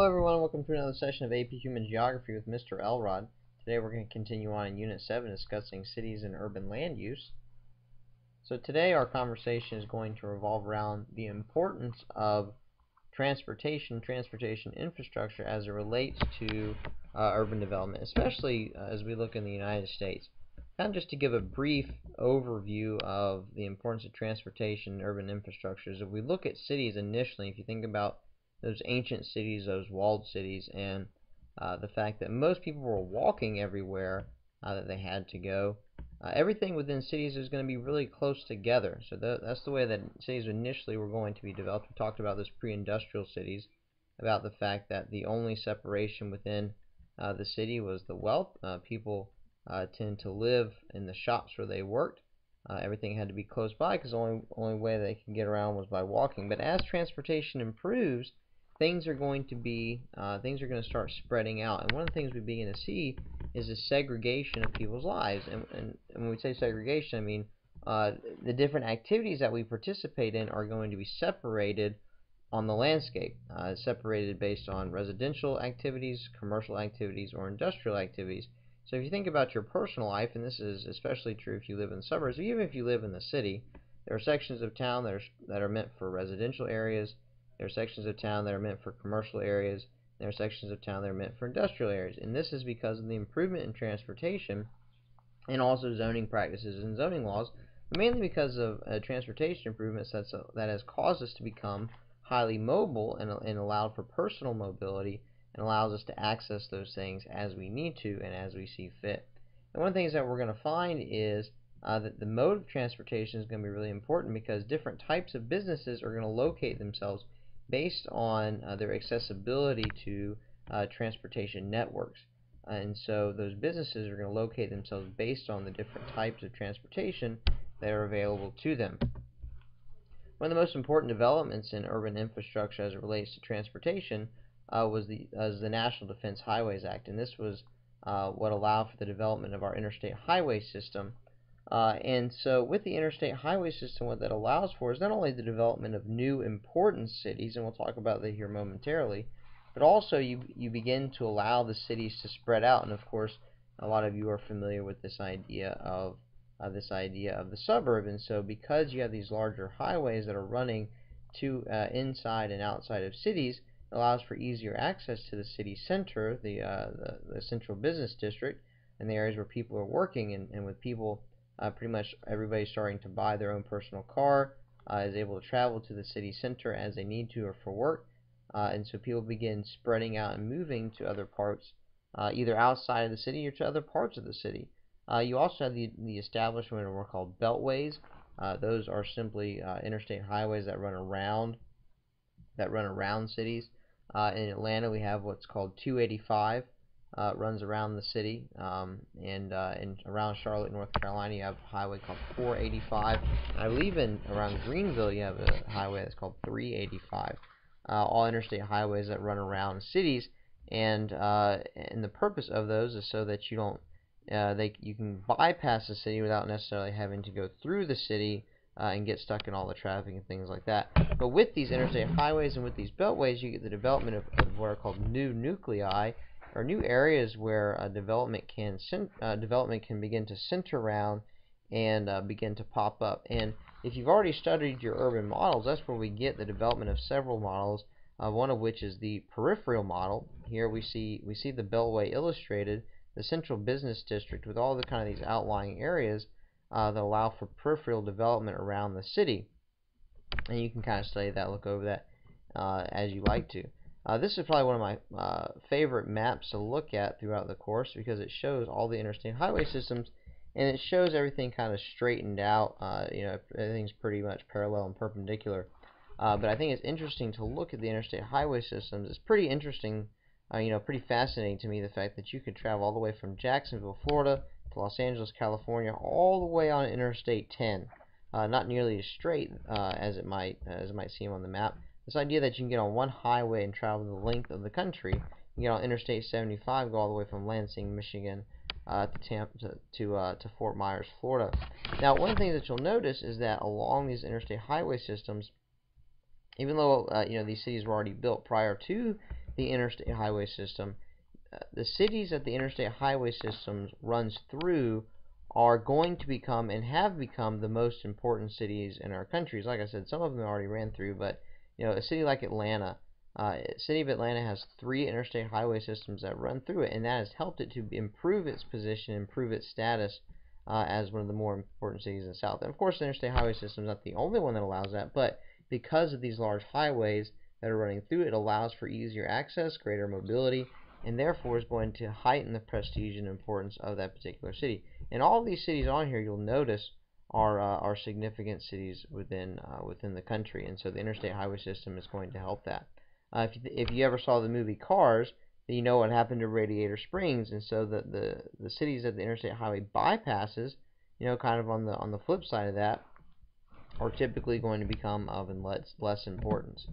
everyone, welcome to another session of AP Human Geography with Mr. Elrod. Today we're going to continue on in Unit 7 discussing cities and urban land use. So today our conversation is going to revolve around the importance of transportation infrastructure as it relates to urban development, especially as we look in the United States. Kind of just to give a brief overview of the importance of transportation and urban infrastructures. If we look at cities initially, if you think about those ancient cities, those walled cities, and the fact that most people were walking everywhere that they had to go, everything within cities is going to be really close together. So that's the way that cities initially were going to be developed. We talked about this pre-industrial cities, about the fact that the only separation within the city was the wealth. People tend to live in the shops where they worked. Everything had to be close by because the only way they could get around was by walking. But as transportation improves, things are going to start spreading out. And one of the things we begin to see is the segregation of people's lives. And when we say segregation, I mean the different activities that we participate in are going to be separated on the landscape, separated based on residential activities, commercial activities, or industrial activities. So if you think about your personal life, and this is especially true if you live in the suburbs, or even if you live in the city, there are sections of town that are meant for residential areas. There are sections of town that are meant for commercial areas. There are sections of town that are meant for industrial areas. And this is because of the improvement in transportation and also zoning practices and zoning laws, mainly because of transportation improvements that has caused us to become highly mobile and allowed for personal mobility and allows us to access those things as we need to and as we see fit. And one of the things that we're going to find is that the mode of transportation is going to be really important because different types of businesses are going to locate themselves based on their accessibility to transportation networks. And so those businesses are going to locate themselves based on the different types of transportation that are available to them. One of the most important developments in urban infrastructure as it relates to transportation was the National Defense Highways Act, and this was what allowed for the development of our interstate highway system. And so with the interstate highway system, what that allows for is not only the development of new important cities, and we'll talk about that here momentarily, but also you begin to allow the cities to spread out. And of course, a lot of you are familiar with this idea of the suburb. And so because you have these larger highways that are running to inside and outside of cities, it allows for easier access to the city center, the central business district, and the areas where people are working. And with people, pretty much everybody starting to buy their own personal car, is able to travel to the city center as they need to or for work. And so people begin spreading out and moving to other parts, either outside of the city or to other parts of the city. You also have the establishment of what are called beltways. Those are simply interstate highways that run around cities. In Atlanta, we have what's called 285. Runs around the city, and around Charlotte, North Carolina, you have a highway called 485. I believe around Greenville, you have a highway that's called 385. All interstate highways that run around cities, and the purpose of those is so that you can bypass the city without necessarily having to go through the city and get stuck in all the traffic and things like that. But with these interstate highways and with these beltways, you get the development of what are called new nuclei, or new areas where development can begin to center around and begin to pop up. And if you've already studied your urban models, that's where we get the development of several models, one of which is the peripheral model. Here we see the beltway illustrated, the central business district with all the kind of these outlying areas that allow for peripheral development around the city. And you can kind of study that, look over that as you like to. This is probably one of my favorite maps to look at throughout the course because it shows all the interstate highway systems and it shows everything kind of straightened out. Everything's pretty much parallel and perpendicular. But I think it's interesting to look at the interstate highway systems. It's pretty interesting, pretty fascinating to me, the fact that you could travel all the way from Jacksonville, Florida to Los Angeles, California, all the way on Interstate 10. Not nearly as straight as it might seem on the map. This idea that you can get on one highway and travel the length of the country, you can get on Interstate 75, go all the way from Lansing, Michigan, to Fort Myers, Florida. Now, one of the things that you'll notice is that along these interstate highway systems, even though these cities were already built prior to the interstate highway system. The cities that the interstate highway system runs through are going to become and have become the most important cities in our countries. Like I said, some of them already ran through, but a city like Atlanta, city of Atlanta has 3 interstate highway systems that run through it, and that has helped it to improve its position, improve its status as one of the more important cities in the South. And of course, the interstate highway system is not the only one that allows that, but because of these large highways that are running through it, it allows for easier access, greater mobility, and therefore is going to heighten the prestige and importance of that particular city. And all of these cities on here, you'll notice, are significant cities within the country, and so the interstate highway system is going to help that. If you ever saw the movie Cars, then you know what happened to Radiator Springs, and so the cities that the interstate highway bypasses, kind of on the flip side of that, are typically going to become of less importance.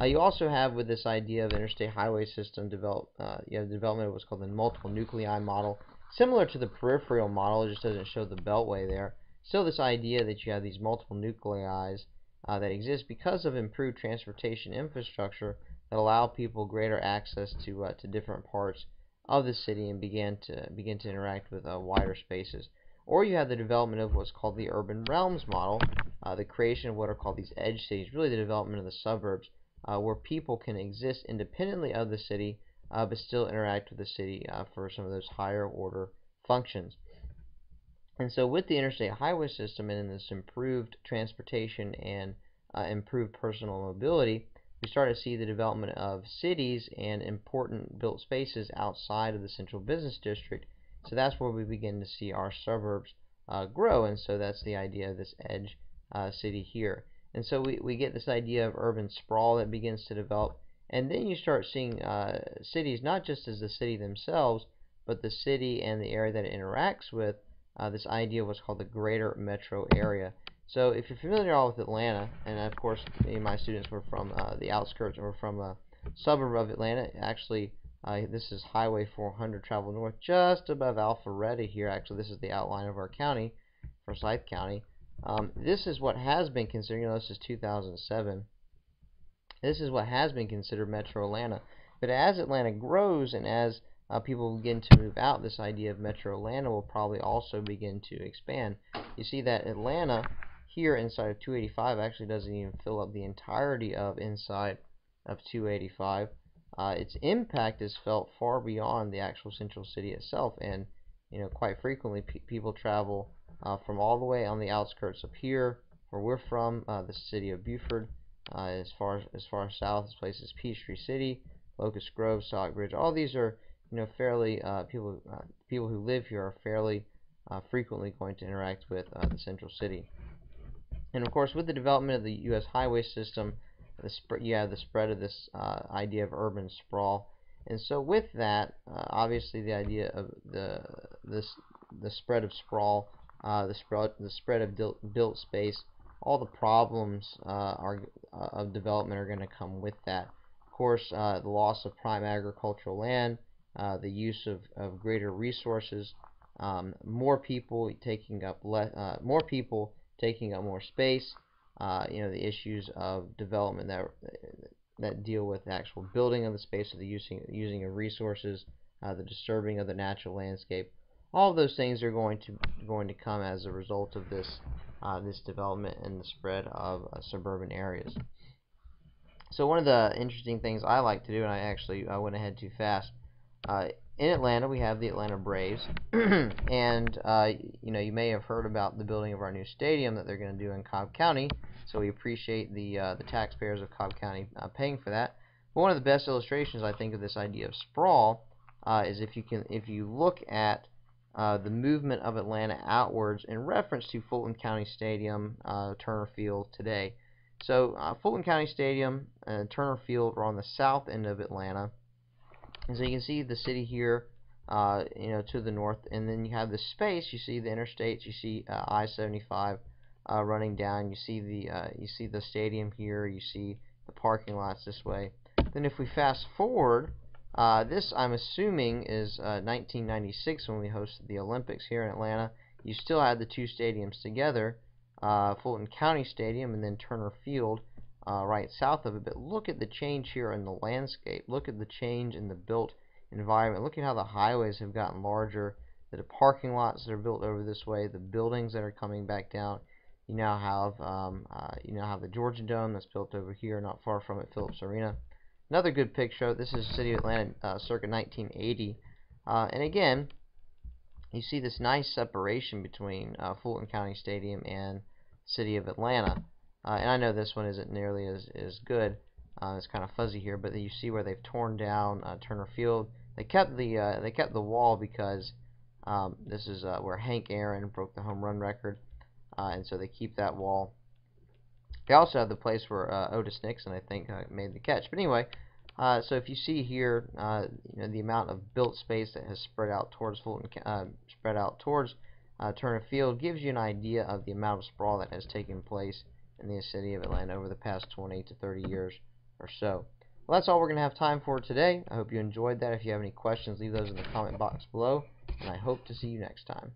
You also have, with this idea of interstate highway system, you have development of what's called the multiple nuclei model, similar to the peripheral model. It just doesn't show the beltway there. Still, this idea that you have these multiple nuclei that exist because of improved transportation infrastructure that allow people greater access to different parts of the city and begin to interact with wider spaces. Or you have the development of what's called the urban realms model, the creation of what are called these edge cities, really the development of the suburbs, where people can exist independently of the city, but still interact with the city for some of those higher order functions. And so with the interstate highway system and in this improved transportation and improved personal mobility, we start to see the development of cities and important built spaces outside of the central business district. So that's where we begin to see our suburbs grow, and so that's the idea of this edge city here. And so we get this idea of urban sprawl that begins to develop, and then you start seeing cities not just as the city themselves, but the city and the area that it interacts with, this idea of what's called the greater metro area. So if you're familiar all with Atlanta, and of course my students were from the outskirts or from a suburb of Atlanta, actually this is Highway 400 travel north just above Alpharetta here. Actually, this is the outline of our county, Forsyth County. This is what has been considered, this is 2007, this is what has been considered Metro Atlanta. But as Atlanta grows and as people begin to move out, this idea of Metro Atlanta will probably also begin to expand. You see that Atlanta here inside of 285 actually doesn't even fill up the entirety of inside of 285. Its impact is felt far beyond the actual central city itself, and quite frequently people travel from all the way on the outskirts up here, where we're from, the city of Beaufort, as far south as places Peachtree City, Locust Grove, Stockbridge. All these are fairly people who live here are fairly frequently going to interact with the central city. And of course, with the development of the U.S. highway system, you have the spread of this idea of urban sprawl. And so with that, obviously the idea of the spread of sprawl, the spread of built space, all the problems of development are going to come with that. Of course, the loss of prime agricultural land, the use of greater resources, more people taking up more space, the issues of development that deal with the actual building of the space, or the using of resources, the disturbing of the natural landscape. All of those things are going to come as a result of this development and the spread of suburban areas. So one of the interesting things I like to do, and I went ahead too fast. In Atlanta, we have the Atlanta Braves, and you may have heard about the building of our new stadium that they're going to do in Cobb County. So we appreciate the taxpayers of Cobb County paying for that. But one of the best illustrations, I think, of this idea of sprawl is if you look at the movement of Atlanta outwards in reference to Fulton County Stadium, Turner Field today. So Fulton County Stadium and Turner Field are on the south end of Atlanta. And so you can see the city here, to the north, and then you have the space. You see the interstates. You see I-75 running down. You see the stadium here. You see the parking lots this way. Then if we fast forward, this I'm assuming is 1996 when we hosted the Olympics here in Atlanta. You still had the two stadiums together, Fulton County Stadium and then Turner Field. right south of it. But look at the change here in the landscape. Look at the change in the built environment. Look at how the highways have gotten larger, the parking lots that are built over this way, the buildings that are coming back down. You now have the Georgia Dome that's built over here, not far from it, Phillips Arena. Another good picture. This is the city of Atlanta, circa 1980, and again, you see this nice separation between Fulton County Stadium and the city of Atlanta. And I know this one isn't nearly as good. It's kind of fuzzy here, but you see where they've torn down Turner Field. They kept the wall because this is where Hank Aaron broke the home run record, and so they keep that wall. They also have the place where Otis Nixon, I think, made the catch. But anyway, so if you see here, the amount of built space that has spread out towards Turner Field gives you an idea of the amount of sprawl that has taken place in the city of Atlanta over the past 20 to 30 years or so. Well, that's all we're going to have time for today. I hope you enjoyed that. If you have any questions, leave those in the comment box below, and I hope to see you next time.